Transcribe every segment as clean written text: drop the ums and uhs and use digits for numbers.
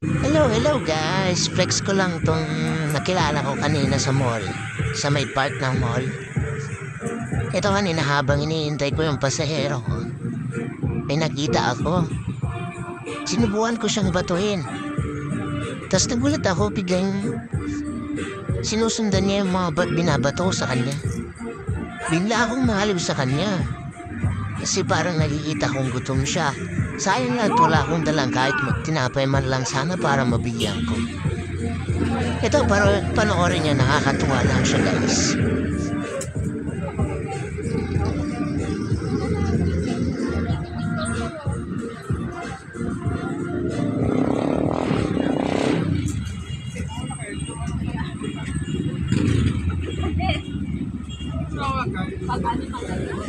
Hello guys. Flex ko lang tong nakilala ko kanina sa mall. Sa may part ng mall. Ito kanina habang iniintay ko yung pasahero ko. May nakita ako. Sinubukan ko siyang batuhin. Tapos nagulat ako biglang sinusundan niya yung mga binabato sa kanya. Bigla akong mahaliw sa kanya. Kasi parang nakikita kong gutom siya. Sayang nga at wala akong dalang kahit tinapay man lang sana para mabigyan ko. Ito, para panoorin niya, nakakatuwa lang siya guys.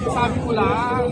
Sabi ko lang.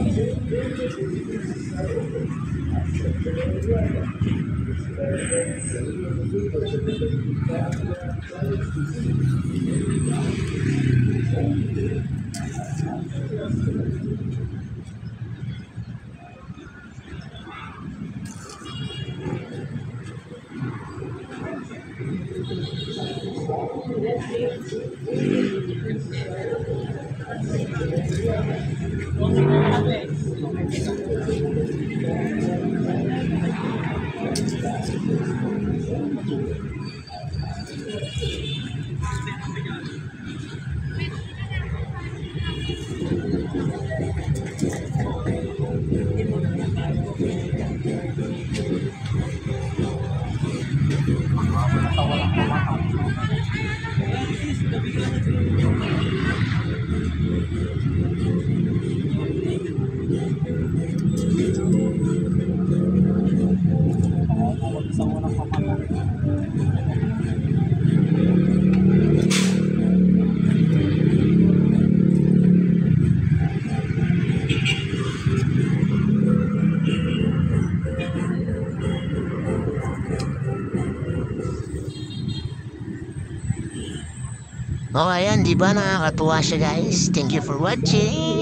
O ayan, di ba nakakatuwa siya guys? Thank you for watching!